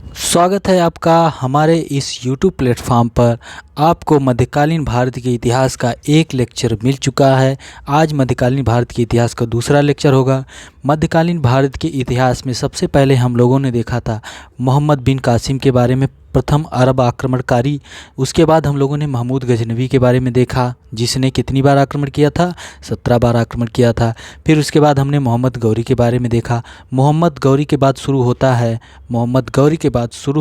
स्वागत है आपका हमारे इस YouTube प्लेटफॉर्म पर। आपको मध्यकालीन भारत के इतिहास का एक लेक्चर मिल चुका है। आज मध्यकालीन भारत के इतिहास का दूसरा लेक्चर होगा। मध्यकालीन भारत के इतिहास में सबसे पहले हम लोगों ने देखा था मोहम्मद बिन कासिम के बारे में, प्रथम अरब आक्रमणकारी। उसके बाद हम लोगों ने महमूद गजनवी के बारे में देखा, जिसने कितनी बार आक्रमण किया था, 17 बार आक्रमण किया था। फिर उसके बाद हमने मोहम्मद गौरी के बारे में देखा। मोहम्मद गौरी के बाद शुरू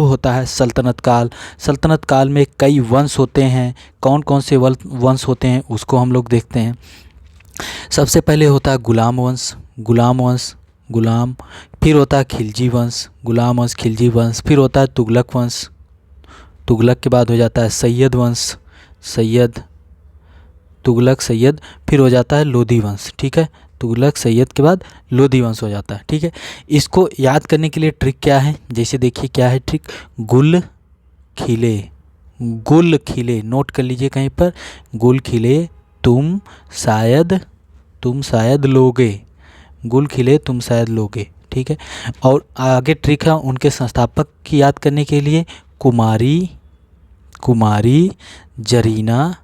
होता है सल्तनत काल। सल्तनत काल में कई वंश होते हैं। कौन कौन से वंश होते हैं उसको हम लोग देखते हैं। सबसे पहले होता है गुलाम। फिर होता है खिलजी वंश, गुलाम वंश, खिलजी वंश। फिर होता है तुगलक वंश। तुगलक के बाद हो जाता है सैयद वंश, तुगलक सैयद। फिर हो जाता है लोधी वंश। ठीक है, तुगलक सैयद के बाद लोधी वंश हो जाता है। ठीक है, इसको याद करने के लिए ट्रिक क्या है, जैसे देखिए क्या है ट्रिक। गुल खिले, नोट कर लीजिए कहीं पर। गुल खिले तुम शायद लोगे, गुल खिले तुम शायद लोगे। ठीक है, और आगे ट्रिक है उनके संस्थापक की याद करने के लिए। कुमारी जरीना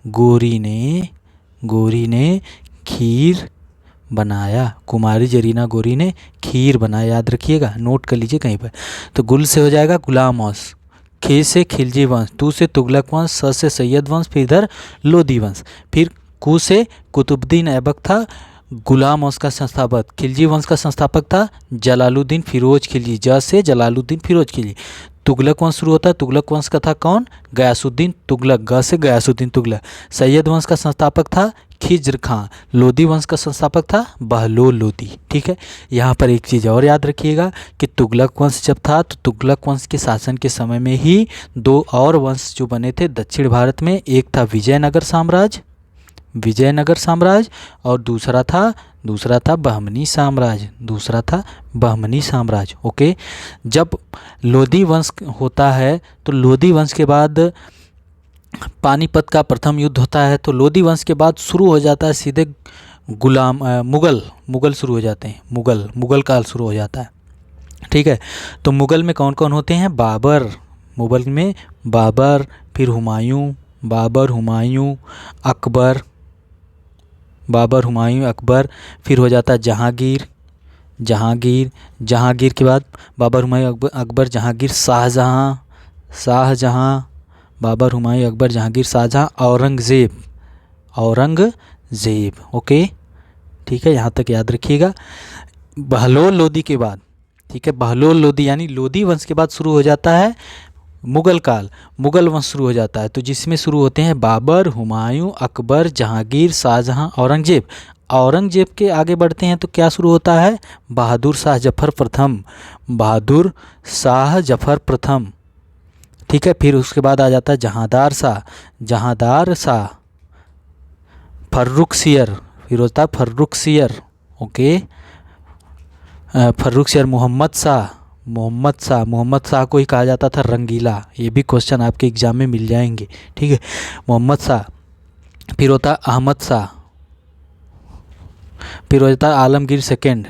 गोरी ने खीर बनाया। कुमारी जरीना गोरी ने खीर बनाया, याद रखिएगा, नोट कर लीजिए कहीं पर। तो गुल से हो जाएगा गुलाम वंश, खे से खिलजी वंश, तू से तुगलक वंश, स से सैयद वंश, फिर इधर लोधी वंश। फिर कु से कुतुबुद्दीन ऐबक था गुलाम वंश का संस्थापक। खिलजी वंश का संस्थापक था जलालुद्दीन फिरोज खिलजी, ज से जलालुद्दीन फिरोज खिलजी। तुगलक वंश शुरू होता है, तुगलक वंश का था कौन, गयासुद्दीन तुगलक, ग से गयासुद्दीन तुगलक। सैयद वंश का संस्थापक था खिज्र खां। लोधी वंश का संस्थापक था बहलोल लोधी। ठीक है, यहाँ पर एक चीज़ और याद रखिएगा कि तुगलक वंश जब था तो तुगलक वंश के शासन के समय में ही दो और वंश जो बने थे दक्षिण भारत में। एक था विजयनगर साम्राज्य और दूसरा था बहमनी साम्राज्य। ओके, जब लोधी वंश होता है तो लोधी वंश के बाद पानीपत का प्रथम युद्ध होता है। तो लोधी वंश के बाद शुरू हो जाता है सीधे मुगल शुरू हो जाते हैं। मुगल काल शुरू हो जाता है। ठीक है, तो मुगल में कौन कौन होते हैं, मुगल में बाबर, फिर हुमायूं, अकबर। फिर हो जाता है जहांगीर के बाद बाबर, हुमायूं, अकबर, जहांगीर, शाहजहां, बाबर, हुमायूं, अकबर, जहांगीर, शाहजहां, औरंगजेब। ओके, ठीक है, यहाँ तक याद रखिएगा। बहलोल लोधी के बाद, ठीक है, बहलोल लोधी यानी लोधी वंश के बाद शुरू हो जाता है मुगल काल, मुगल वंश शुरू हो जाता है। तो जिसमें शुरू होते हैं बाबर, हुमायूं, अकबर, जहांगीर, शाहजहां, औरंगजेब के आगे बढ़ते हैं तो क्या शुरू होता है, बहादुर शाह जफर प्रथम। ठीक है, फिर उसके बाद आ जाता है जहांदार शाह, फर्रुखसियर, फिर होता है फर्रुखसियर। ओके, फर्रुखसियर, मोहम्मद शाह को ही कहा जाता था रंगीला। ये भी क्वेश्चन आपके एग्जाम में मिल जाएंगे। ठीक है, मोहम्मद शाह। फिर होता है अहमद शाह, फिर हो जाता है आलमगीर सेकेंड।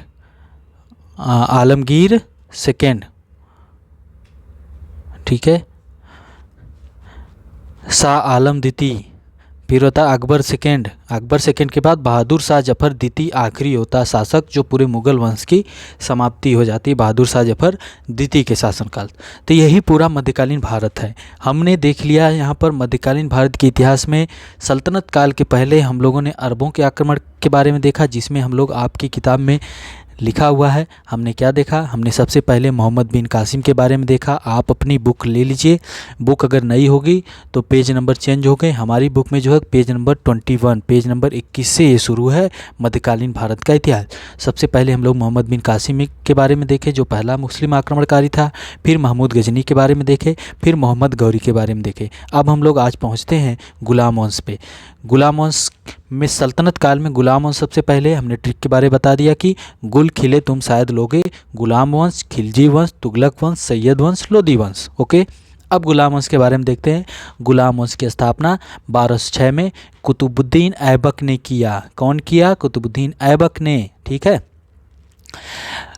ठीक है, शाह आलम द्वितीय। फिर होता है अकबर सेकेंड के बाद बहादुर शाह जफर द्वितीय आखिरी होता है शासक, जो पूरे मुगल वंश की समाप्ति हो जाती है बहादुर शाह जफर द्वितीय के शासनकाल। तो यही पूरा मध्यकालीन भारत है। हमने देख लिया यहाँ पर मध्यकालीन भारत के इतिहास में सल्तनत काल के पहले हम लोगों ने अरबों के आक्रमण के बारे में देखा, जिसमें हम लोग आपकी किताब में लिखा हुआ है। हमने क्या देखा, हमने सबसे पहले मोहम्मद बिन कासिम के बारे में देखा। आप अपनी बुक ले लीजिए, बुक अगर नई होगी तो पेज नंबर चेंज हो गए। हमारी बुक में जो है पेज नंबर 21, पेज नंबर 21 से ये शुरू है मध्यकालीन भारत का इतिहास। सबसे पहले हम लोग मोहम्मद बिन कासिम के बारे में देखे, जो पहला मुस्लिम आक्रमणकारी था। फिर महमूद गजनी के बारे में देखे, फिर मोहम्मद गौरी के बारे में देखे। अब हम लोग आज पहुँचते हैं गुलाम वंश पे। गुलाम वंश में सल्तनत काल में गुलाम वंश सबसे पहले हमने ट्रिक के बारे में बता दिया कि गुल खिले तुम शायद लोगे, गुलाम वंश, खिलजी वंश, तुगलक वंश, सैयद वंश, लोधी वंश। ओके, अब गुलाम वंश के बारे में देखते हैं। गुलाम वंश की स्थापना 1206 में कुतुबुद्दीन ऐबक ने किया। कौन किया, कुतुबुद्दीन ऐबक ने। ठीक है,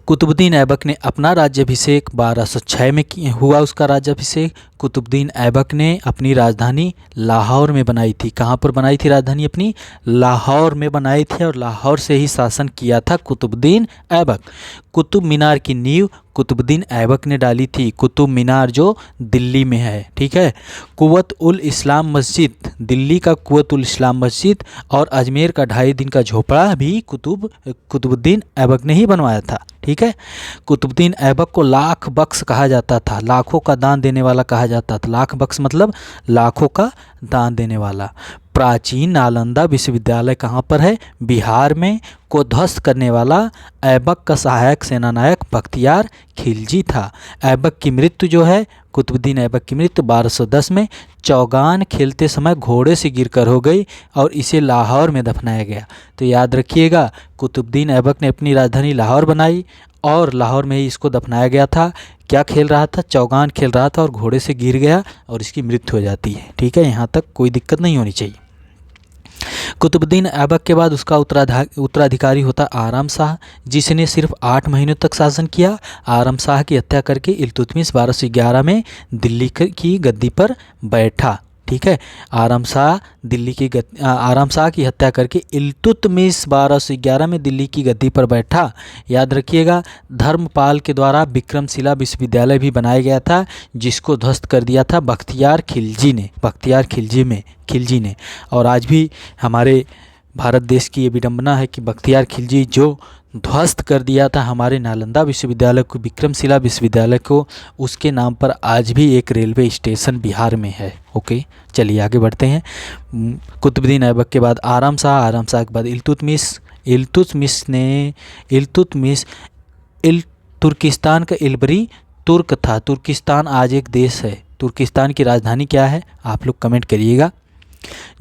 कुतुबुद्दीन ऐबक ने अपना राज्याभिषेक 1206 में हुआ उसका राज्याभिषेक। कुतुबुद्दीन ऐबक ने अपनी राजधानी लाहौर में बनाई थी। कहाँ पर बनाई थी राजधानी अपनी? लाहौर में बनाई थी और लाहौर से ही शासन किया था कुतुबुद्दीन ऐबक। कुतुब मीनार की नींव कुतुबुद्दीन ऐबक ने डाली थी। कुतुब मीनार जो दिल्ली में है, ठीक है। कुव्वत उल इस्लाम मस्जिद, दिल्ली का कुव्वत उल इस्लाम मस्जिद और अजमेर का 2.5 दिन का झोपड़ा भी कुतुबुद्दीन ऐबक ने ही बनवाया था, ठीक है। कुतुबुद्दीन ऐबक को लाख बख्श कहा जाता था, लाखों का दान देने वाला कहा जाता था। लाख बख्श मतलब लाखों का दान देने वाला। प्राचीन नालंदा विश्वविद्यालय कहाँ पर है? बिहार में। को ध्वस्त करने वाला ऐबक का सहायक सेनानायक बख्तियार खिलजी था। ऐबक की मृत्यु जो है, कुतुबुद्दीन ऐबक की मृत्यु 1210 में चौगान खेलते समय घोड़े से गिरकर हो गई और इसे लाहौर में दफनाया गया। तो याद रखिएगा, कुतुबुद्दीन ऐबक ने अपनी राजधानी लाहौर बनाई और लाहौर में ही इसको दफनाया गया था। क्या खेल रहा था? चौगान खेल रहा था और घोड़े से गिर गया और इसकी मृत्यु हो जाती है, ठीक है। यहाँ तक कोई दिक्कत नहीं होनी चाहिए। कुतुबुद्दीन ऐबक के बाद उसका उत्तराधिकारी होता आराम शाह, जिसने सिर्फ 8 महीनों तक शासन किया। आराम शाह की हत्या करके इल्तुतमिश 1211 में दिल्ली की गद्दी पर बैठा, ठीक है। आराम शाह की हत्या करके इल्तुतमिश 1211 में दिल्ली की गद्दी पर बैठा। याद रखिएगा, धर्मपाल के द्वारा विक्रमशिला विश्वविद्यालय भी बनाया गया था, जिसको ध्वस्त कर दिया था बख्तियार खिलजी ने। और आज भी हमारे भारत देश की ये विडंबना है कि बख्तियार खिलजी जो ध्वस्त कर दिया था हमारे नालंदा विश्वविद्यालय को, विक्रमशिला विश्वविद्यालय को, उसके नाम पर आज भी एक रेलवे स्टेशन बिहार में है। ओके, चलिए आगे बढ़ते हैं। कुतुबुद्दीन ऐबक के बाद आराम शाह के बाद तुर्किस्तान का इल्बरी तुर्क था। तुर्किस्तान आज एक देश है। तुर्किस्तान की राजधानी क्या है? आप लोग कमेंट करिएगा।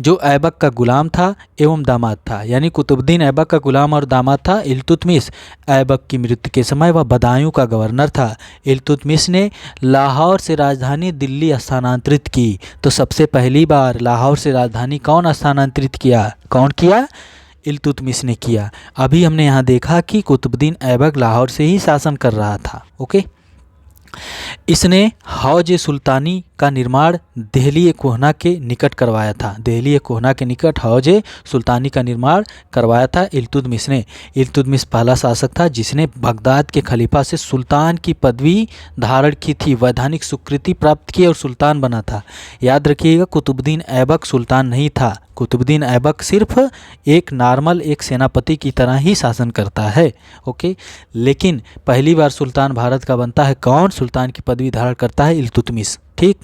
जो ऐबक का गुलाम था एवं दामाद था, यानी कुतुबुद्दीन ऐबक का गुलाम और दामाद था। इल्तुतमिश ऐबक की मृत्यु के समय वह बदायूं का गवर्नर था। इल्तुतमिश ने लाहौर से राजधानी दिल्ली स्थानांतरित की। तो सबसे पहली बार लाहौर से राजधानी कौन स्थानांतरित किया? कौन किया? इल्तुतमिश ने किया। अभी हमने यहाँ देखा कि कुतुबुद्दीन ऐबक लाहौर से ही शासन कर रहा था। ओके, इसने हौज सुल्तानी का निर्माण देहली कोहना के निकट करवाया था। देहली कोहना के निकट हौज सुल्तानी का निर्माण करवाया था इल्तुतमिश ने। इल्तुतमिश पहला शासक था जिसने बगदाद के खलीफा से सुल्तान की पदवी धारण की थी, वैधानिक स्वीकृति प्राप्त की और सुल्तान बना था। याद रखिएगा, कुतुबुद्दीन ऐबक सुल्तान नहीं था। कुतुबुद्दीन ऐबक सिर्फ एक सेनापति की तरह ही शासन करता है। ओके, लेकिन पहली बार सुल्तान भारत का बनता है कौन? सुल्तान की पदवी धारण करता है इल्तुतमिश, ठीक।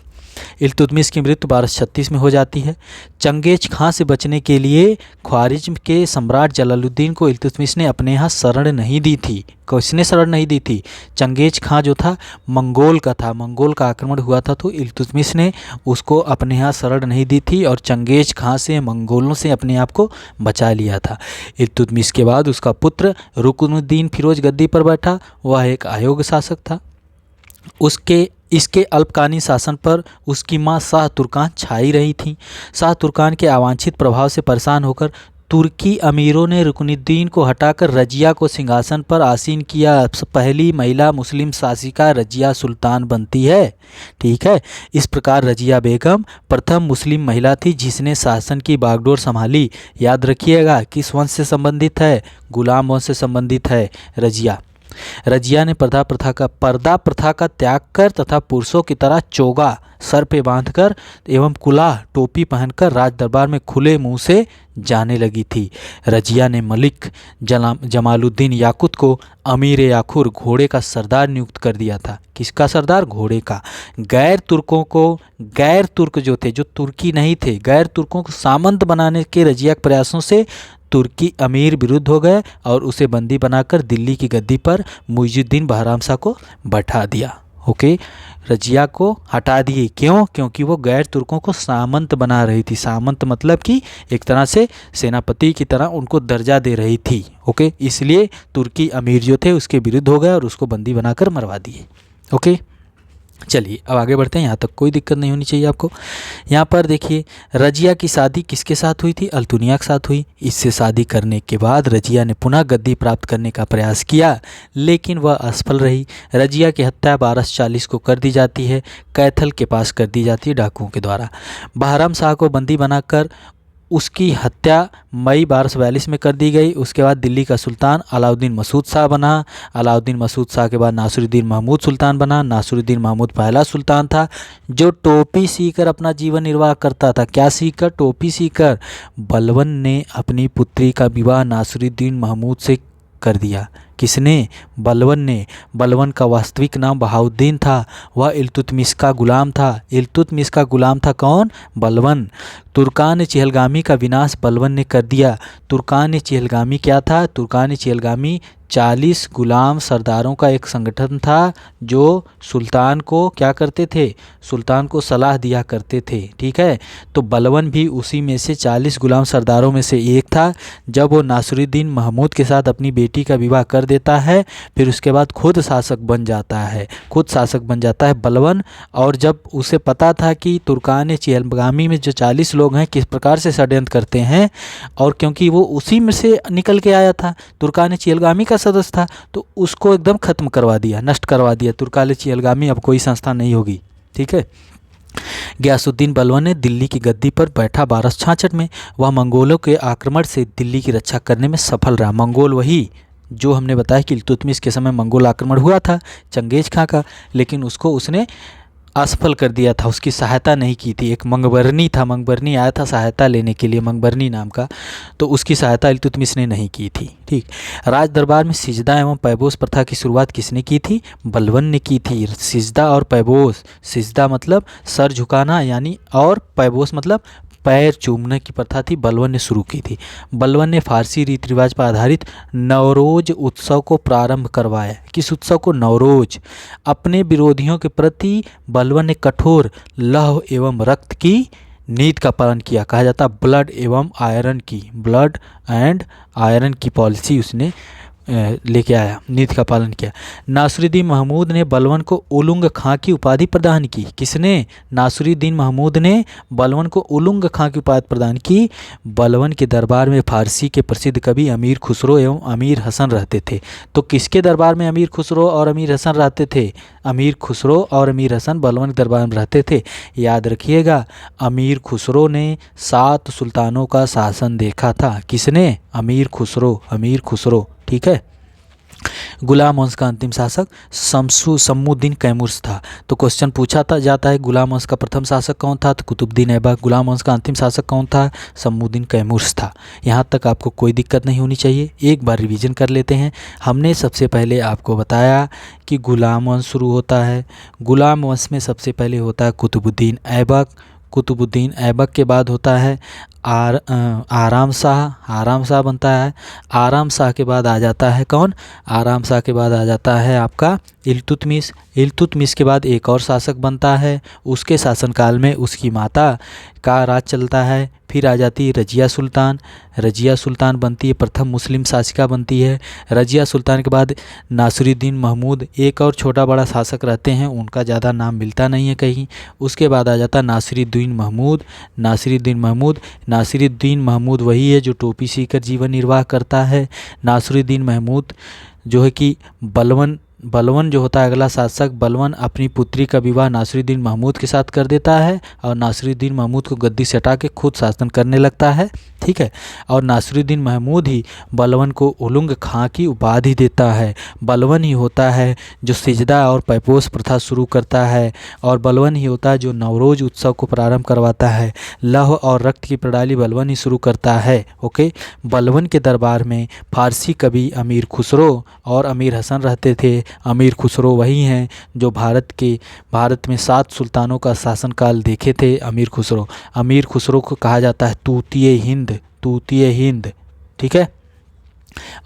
इल्तुतमिश की मृत्यु 1236 में हो जाती है। चंगेज खां से बचने के लिए ख्वारिज्म के सम्राट जलालुद्दीन को इल्तुतमिश ने अपने यहाँ शरण नहीं दी थी। किसने शरण नहीं दी थी? चंगेज खां जो था मंगोल का था, मंगोल का आक्रमण हुआ था, तो इल्तुतमिश ने उसको अपने यहाँ शरण नहीं दी थी और चंगेज खां से, मंगोलों से अपने आप को बचा लिया था। इल्तुतमिश के बाद उसका पुत्र रुकनुद्दीन फिरोज गद्दी पर बैठा। वह एक अयोग्य शासक था। इसके अल्पकालीन शासन पर उसकी मां शाह तुर्कान छाई रही थी। शाह तुर्कान के अवांछित प्रभाव से परेशान होकर तुर्की अमीरों ने रुकनुद्दीन को हटाकर रजिया को सिंहासन पर आसीन किया। पहली महिला मुस्लिम शासिका रजिया सुल्तान बनती है, ठीक है। इस प्रकार रजिया बेगम प्रथम मुस्लिम महिला थी जिसने शासन की बागडोर संभाली। याद रखिएगा, किस वंश से संबंधित है? गुलाम वंश से संबंधित है रजिया ने पर्दा प्रथा का त्याग कर तथा पुरुषों की तरह चोगा सर पे बांधकर एवं कुलाह टोपी पहनकर राज दरबार में खुले मुंह से जाने लगी थी। रजिया ने मलिक जमालुद्दीन याकुत को अमीर याखुर घोड़े का सरदार नियुक्त कर दिया था। किसका सरदार? घोड़े का। गैर तुर्क जो थे, जो तुर्की नहीं थे, गैर तुर्कों को सामंत बनाने के रजिया के प्रयासों से तुर्की अमीर विरुद्ध हो गए और उसे बंदी बनाकर दिल्ली की गद्दी पर मुइजुद्दीन बहराम शाह को बैठा दिया। ओके, रजिया को हटा दिए। क्यों? क्योंकि वो गैर तुर्कों को सामंत बना रही थी। सामंत मतलब कि एक तरह से सेनापति की तरह उनको दर्जा दे रही थी। ओके, इसलिए तुर्की अमीर जो थे उसके विरुद्ध हो गए और उसको बंदी बनाकर मरवा दिए। ओके, चलिए अब आगे बढ़ते हैं, यहाँ तक कोई दिक्कत नहीं होनी चाहिए आपको। यहाँ पर देखिए, रजिया की शादी किसके साथ हुई थी? अल्तुनिया के साथ हुई। इससे शादी करने के बाद रजिया ने पुनः गद्दी प्राप्त करने का प्रयास किया, लेकिन वह असफल रही। रजिया की हत्या 1240 को कर दी जाती है, कैथल के पास कर दी जाती है डाकुओं के द्वारा। बहराम शाह को बंदी बनाकर उसकी हत्या मई 1242 में कर दी गई। उसके बाद दिल्ली का सुल्तान अलाउद्दीन मसूद शाह बना। अलाउद्दीन मसूद शाह के बाद नासिरुद्दीन महमूद सुल्तान बना। नासिरुद्दीन महमूद पहला सुल्तान था जो टोपी सीकर अपना जीवन निर्वाह करता था। क्या सीकर? टोपी सीकर। बलबन ने अपनी पुत्री का विवाह नासिरुद्दीन महमूद से कर दिया। किसने? बलबन ने। बलबन का वास्तविक नाम बहाउद्दीन था। वह इल्तुतमिश का गुलाम था। इल्तुतमिश का गुलाम था कौन? बलबन। तुर्कान चहलगामी का विनाश बलबन ने कर दिया। तुर्कान चहलगामी क्या था? तुर्कान चहलगामी 40 गुलाम सरदारों का एक संगठन था जो सुल्तान को क्या करते थे? सुल्तान को सलाह दिया करते थे। ठीक है, तो बलबन भी उसी में से 40 गुलाम सरदारों में से एक था। जब वो नासिरुद्दीन महमूद के साथ अपनी बेटी का विवाह कर देता है, फिर उसके बाद खुद शासक बन जाता है। खुद शासक बन जाता है बलबन। और जब उसे पता था कि तुर्कान चहलगामी में जो 40 लोग हैं किस प्रकार से षड्यंत्र करते हैं, और क्योंकि वो उसी में से निकल के आया था, तुर्कान चहलगामी का सदस्य था, तो उसको एकदम खत्म करवा दिया, नष्ट करवा दिया। तुर्कान चहलगामी अब कोई संस्था नहीं होगी। ठीक है। गयासुद्दीन बलबन ने दिल्ली की गद्दी पर बैठा 1266 में। वह मंगोलों के आक्रमण से दिल्ली की रक्षा करने में सफल रहा। मंगोल वही जो हमने बताया कि इल्तुतमिश के समय मंगोल आक्रमण हुआ था चंगेज खां का, लेकिन उसको उसने असफल कर दिया था, उसकी सहायता नहीं की थी। एक मंगबरनी था, मंगबरनी आया था सहायता लेने के लिए, मंगबरनी नाम का, तो उसकी सहायता इल्तुतमिश ने नहीं की थी। ठीक। राज दरबार में सिजदा एवं पैबोस प्रथा की शुरुआत किसने की थी? बलबन ने की थी। सिजदा और पैबोस, सिजदा मतलब सर झुकाना यानी, और पैबोस मतलब पैर चूमने की प्रथा थी, बलबन ने शुरू की थी। बलबन ने फारसी रीति रिवाज पर आधारित नवरोज उत्सव को प्रारंभ करवाया। किस उत्सव को? नवरोज। अपने विरोधियों के प्रति बलबन ने कठोर लौह एवं रक्त की नीति का पालन किया। कहा जाता ब्लड एवं आयरन की, ब्लड एंड आयरन की पॉलिसी उसने लेके आया, नीति का पालन किया। नासिरुद्दीन महमूद ने बलबन को उलुंग खां की उपाधि प्रदान की। किसने? नासिरुद्दीन महमूद ने बलबन को उलुंग खां की उपाधि प्रदान की। बलबन के दरबार में फारसी के प्रसिद्ध कवि अमीर खुसरो एवं अमीर हसन रहते थे। तो किसके दरबार में अमीर खुसरो और अमीर हसन रहते थे? अमीर खुसरो और अमीर हसन बलबन के दरबार में रहते थे। याद रखिएगा, अमीर खुसरो ने 7 सुल्तानों का शासन देखा था। किसने? अमीर खुसरो, अमीर खुसरो। ठीक है। गुलाम वंश का अंतिम शासक शम्सुद्दीन कैमूर था। तो क्वेश्चन पूछा जाता है गुलाम वंश का प्रथम शासक कौन था? तो कुतुबुद्दीन ऐबक। गुलाम वंश का अंतिम शासक कौन था? शम्सुद्दीन कैमूर था। यहाँ तक आपको कोई दिक्कत नहीं होनी चाहिए। एक बार रिवीजन कर लेते हैं। हमने सबसे पहले आपको बताया कि गुलाम वंश शुरू होता है। गुलाम वंश में सबसे पहले होता है कुतुबुद्दीन ऐबक। कुतुबुद्दीन ऐबक के बाद होता है आराम शाह। आराम शाह बनता है। आराम शाह के बाद आ जाता है कौन? आराम शाह के बाद आ जाता है आपका इल्तुतमिश। इल्तुतमिश के बाद एक और शासक बनता है। उसके शासनकाल में उसकी माता का राज चलता है। फिर आ जाती है रजिया सुल्तान। रजिया सुल्तान बनती है, प्रथम मुस्लिम शासिका बनती है। रजिया सुल्तान के बाद नासिरुद्दीन महमूद, एक और छोटा बड़ा शासक रहते हैं, उनका ज़्यादा नाम मिलता नहीं है कहीं। उसके बाद आ जाता नासिरुद्दीन महमूद। नासिरुद्दीन महमूद, नासिरुद्दीन महमूद वही है जो टोपी सीकर जीवन निर्वाह करता है। नासिरुद्दीन महमूद जो है कि बलबन जो होता है अगला शासक, बलबन अपनी पुत्री का विवाह नासिरुद्दीन महमूद के साथ कर देता है और नासिरुद्दीन महमूद को गद्दी से हटा के खुद शासन करने लगता है। ठीक है। और नासिरुद्दीन महमूद ही बलबन को उलुंग खां की उपाधि देता है। बलबन ही होता है जो सिजदा और पैपोस प्रथा शुरू करता है, और बलबन ही होता है जो नवरोज उत्सव को प्रारंभ करवाता है। लौह और रक्त की प्रणाली बलबन ही शुरू करता है। ओके। बलबन के दरबार में फारसी कवि अमीर खुसरो और अमीर हसन रहते थे। अमीर खुसरो वही हैं जो भारत में 7 सुल्तानों का शासनकाल देखे थे। अमीर खुसरो को कहा जाता है तूतीय हिंद। ठीक है।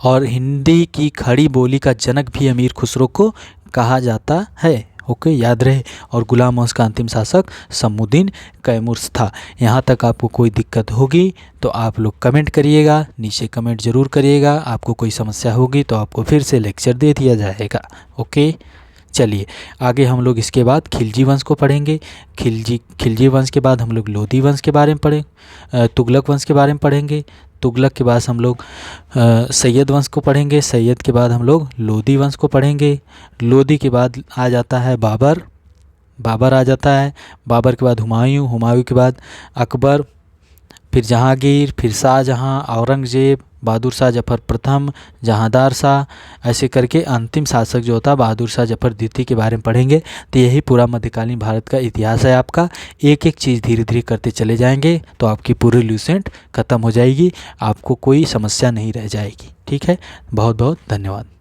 और हिंदी की खड़ी बोली का जनक भी अमीर खुसरो को कहा जाता है। ओके, याद रहे। और गुलाम वंश का अंतिम शासक शम्सुद्दीन कैमूर था। यहाँ तक आपको कोई दिक्कत होगी तो आप लोग कमेंट करिएगा, नीचे कमेंट ज़रूर करिएगा। आपको कोई समस्या होगी तो आपको फिर से लेक्चर दे दिया जाएगा। ओके। चलिए आगे हम लोग इसके बाद खिलजी वंश को पढ़ेंगे। खिलजी वंश के बाद हम लोग लोधी वंश के बारे में तुगलक वंश के बारे में पढ़ेंगे। तुगलक के बाद हम लोग सैयद वंश को पढ़ेंगे। सैयद के बाद हम लोग लोधी वंश को पढ़ेंगे। लोधी के बाद आ जाता है बाबर आ जाता है। बाबर के बाद हुमायूं के बाद अकबर, फिर जहांगीर, फिर शाहजहां, औरंगजेब, बहादुर शाह जफ़र प्रथम, जहांदार शाह, ऐसे करके अंतिम शासक जो होता बहादुर शाह जफ़र द्वितीय के बारे में पढ़ेंगे। तो यही पूरा मध्यकालीन भारत का इतिहास है आपका। एक एक चीज़ धीरे धीरे करते चले जाएंगे तो आपकी पूरी लुसेंट ख़त्म हो जाएगी, आपको कोई समस्या नहीं रह जाएगी। ठीक है, बहुत बहुत धन्यवाद।